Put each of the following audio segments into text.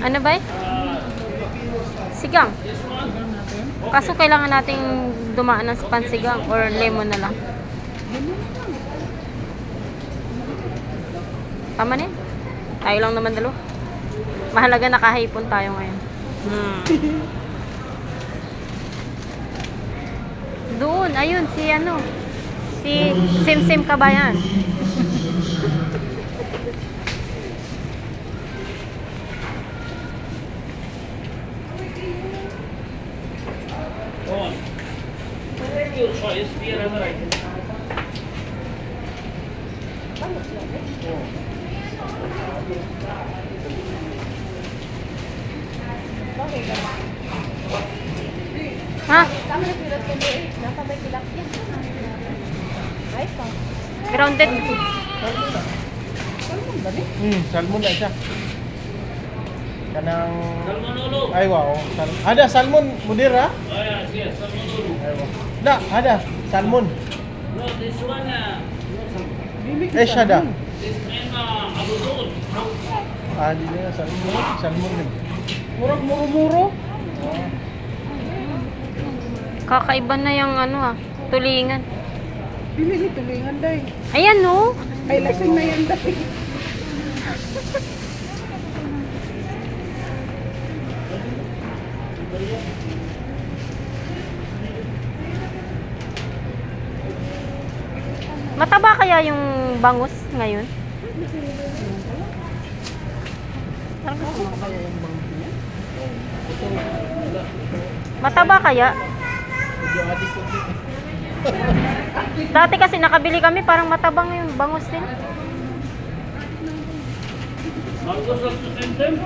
Ano ba? Sigang. Kaso kailangan nating dumaan ng pansigang or lemon na lang. Tama na yun. Tayo lang naman dalawa. Mahalaga nakahipon tayo ngayon. Doon, ayun, si ano. Si Sim Kabayan. Your choice, we are ever right. Ha? Grounded. Salmon na isa. Kanang Salmonolo. ay wow. Ada salmon mudir ha? Oh yes, yes, Salmonolo. Ay wow. Da, ada salmon. No, this one, Eh siya da. this name, Abudul. Ah, di na salmon. Salmon din. Murag muro-muro. Kakaiba na yung ano tulingan. Dili ni tulingan day. Ayan no. Ay lasing na yan day. Mataba kaya yung bangus ngayon? Parang gusto mo. Mataba kaya? Medyo adik ko dito. Dati kasi nakabili kami parang matabang yung bangus din. Mangoes also same time?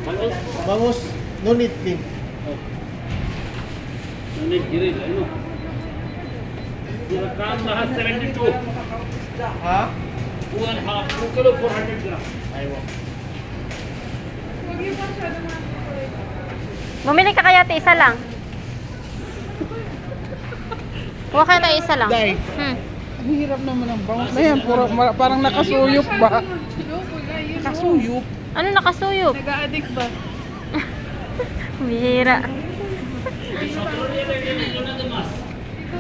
Mangoes? Bangus no need din. You need grill, I know. Your can has 72. Ha? 2 kilo, 400 grams. Ay wow. Bumili ka kaya isa lang? Huwag kaya tayo isa lang. Day. Ang hirap naman ang bangus na yan. Parang nakasuyop ba? Nakasuyop. Ano nakasuyop? Nag-a-addict ba? Bihira.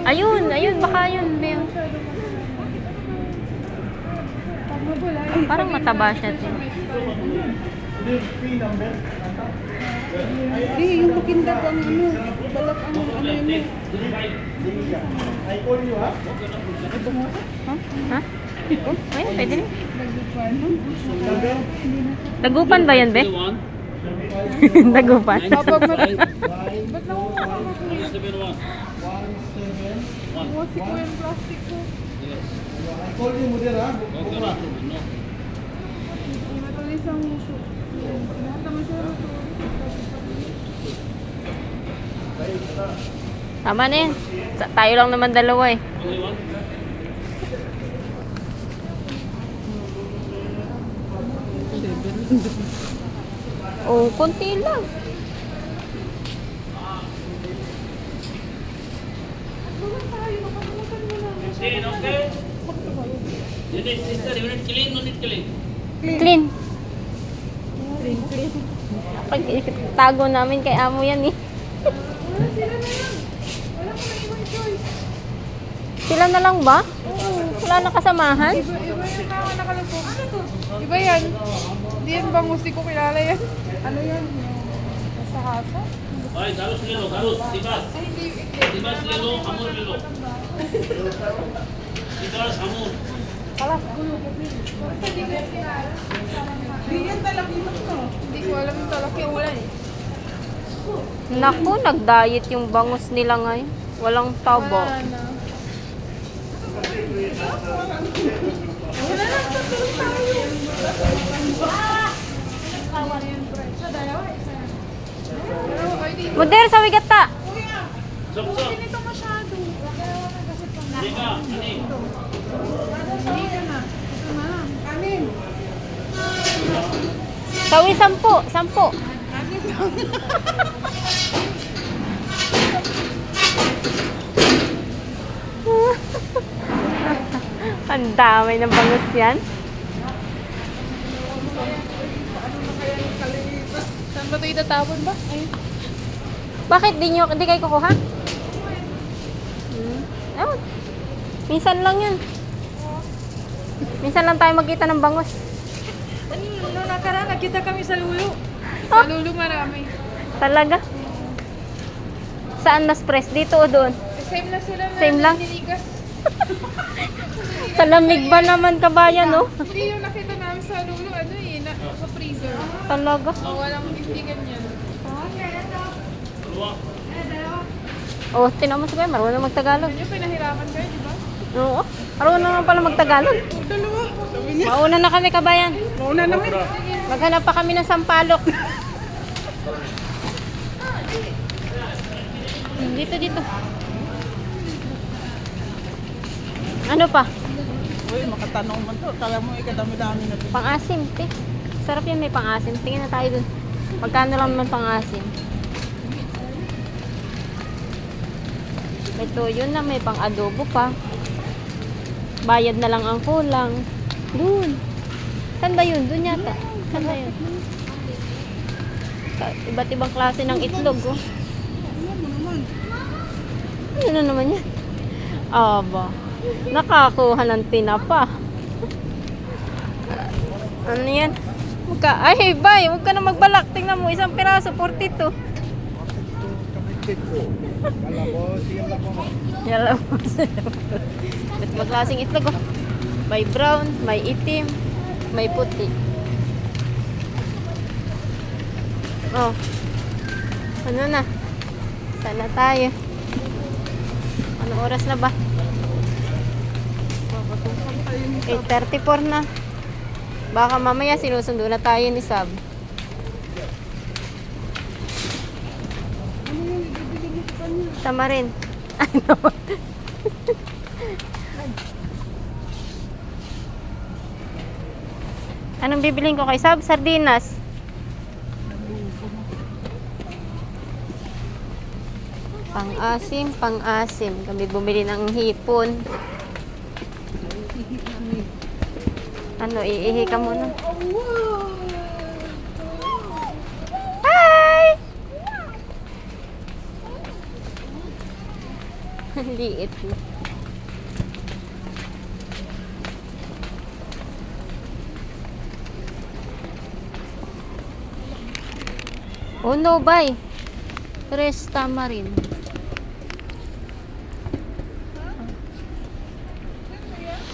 Ayun, baka yun. Beo. Parang mataba siya din. Hindi, yung makindag ang ano. Balat ang ano yun. I call you ha? Ito mo. Ha? Ha? Ayun, pwede rin. Number Dagupan ba yan, be? Dagupan. Kapag mat... 1 Ba't nakakama ko yun? 7-1. 7 Wasi ko yung plastic ko. I call you mudir ha? Okay, no. Matalis ang muso. Lahat naman siya ito. Tama na yun. Tayo lang naman dalawa eh. Only one? Oh, konti lang. Clean, okay? You need, sister, you need clean, no need clean. Clean. Pag tago namin kay amo yan eh. Sila na lang ba? Wala na kasamahan? Iba yung nakalagpo. Ano to? Iba yan. Hindi yan bangus. Di ko kilala yan. Ano yan? Sa hasa? Ay, Darus Lilo, Darus, Sibas. Ay, hindi. Sibas Lilo, Amor Lilo. Sibas, Amor. Hindi yan talaki mo. Hindi ko alam yung talaki. Wala eh. Naku, nag-diet yung bangus nila ngayon. Walang tabo. Wala na. Wala na. Tatulog tayo. Kawan yan, bro. Sa dalawa, isa yan. Pero, ay, di. Muder sa wigata. Kuya, Sop, huwag sop. nito masyado. Kaya na kasi pang Lima, ani. Hindi ka na. Ito na lang. Kanin. Sawi 10. 10. Kanin lang. Ang dami ng bangus yan. Ano na kaya yung kanin? ito itatapon ba? Ayun. Bakit di kayo kukuha? Oh, minsan lang yan. Minsan lang tayo magkita ng bangus. Ano nakaraan, nakita kami sa Lulo. Sa Lulo marami. Talaga? Saan mas press? Dito o doon? Same lang sila na Same lang? niligas. Sa lamig ba naman kabayan, no? Hindi yung nakita namin sa Lulo, ano eh, sa freezer. Talaga? Walang hindi ganyan. Oh, tinan mo si Kuya, marunong magtagalog. Medyo pinahirapan kayo, di ba? Oo, marunong naman pala magtagalog. Dalawa. Sabi niya. Mauna na kami kabayan. Mauna naman. Maghanap pa kami ng sampalok. Dito. Ano pa? Uy, makatanong man to. Kala mo ikadami-dami na to. Pang-asim, te. Sarap yan, may pang-asim. Tingin na tayo dun. Magkano lang naman pang-asim? Ito, yun na, may pang-adobo pa. Bayad na lang ang kulang. Dun. Saan ba yun? Dun yata. Saan ba yun? Iba't ibang klase ng itlog, oh. Ano na naman yan? Aba. Nakakuha ng tinapa. Ano yan? Ay, bay, huwag ka na magbalak. Tingnan mo, isang piraso, 42. Kala ko, sige lang po. Yala mo. Ba't maglasing itlog, oh. May brown, may itim, may puti. Oh. Ano na? Sana tayo. Anong oras na ba? 8:34 na. Baka mamaya sinusundo na tayo ni Sab. Tamarin. Ay, naman. Anong bibiling ko kay Sab? Sardinas. Pang-asim. Kami bumili ng hipon. Ano, iihi ka muna. Hi! Ang liit mo. Oh no, bye. Tres tamarin.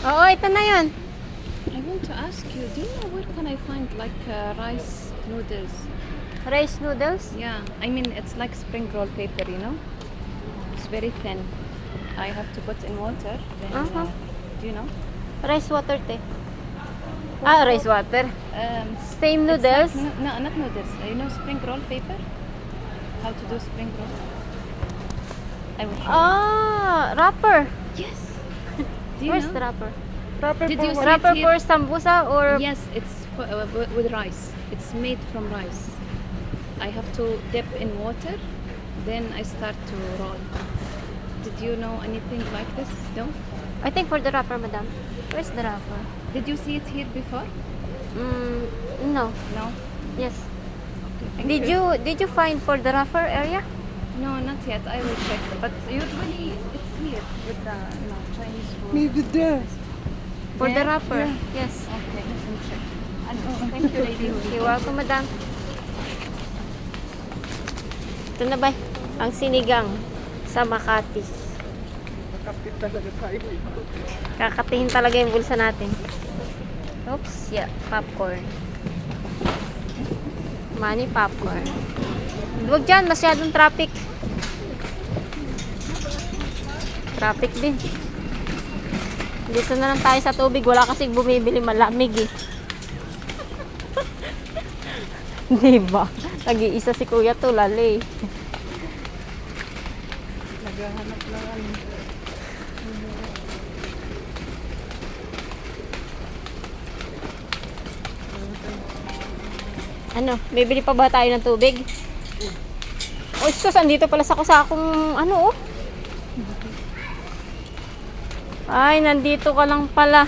Oo, ito na yun. I want to ask you, do you know where can I find like rice noodles? Rice noodles. Yeah, I mean it's like spring roll paper, you know? It's very thin. I have to put in water. Then, Uh-huh. do you know? Rice water, te. Ah, rice water. Same it's noodles. like- no, not noodles. You know spring roll paper? How to do spring roll? I will show Ah, wrapper. you. Yes. Do you Where's know? the wrapper? Did you see Wrapper it for here? sambusa or Yes, it's with rice. It's made from rice. I have to dip in water, then I start to roll. Did you know anything like this? No? I think for the wrapper, madam. Where's the wrapper? Did you see it here before? No. No? Yes. Okay, thank Did you find for the wrapper area? No, not yet. I will check. But usually it's here with the Chinese food. Maybe there. For the Yeah, wrapper. yeah. Yes. Okay, let me check. Thank you, ladies. You're welcome, madam. Ito na ba? Ang sinigang sa Makati. Makapit talaga tayo. Kakatihin talaga yung bulsa natin. Oops, yeah. Popcorn. Money popcorn. Huwag dyan, masyadong traffic. Traffic din. Dito na lang tayo sa tubig. Wala kasing bumibili, malamig eh. Diba? Nag-iisa si Kuya Tulali. Naghahanap lang ano. Ano, bibili pa ba tayo ng tubig? Oh, sus, andito pala sa kusakong ano, oh. Ay, nandito ka lang pala.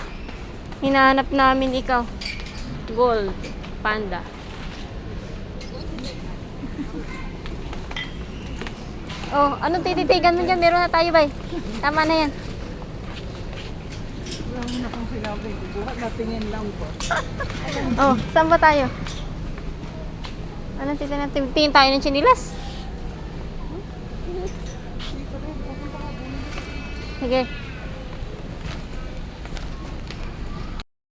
Hinahanap namin ikaw. Gold. Panda. Oh, anong tititigan mo dyan? Meron na tayo, bay. Tama na yan. Wala mo na kung sinabi. Buhat na tingin lang po. Oh, saan ba tayo? Anong titignan natin? Tingin tayo ng chinilas. Sige.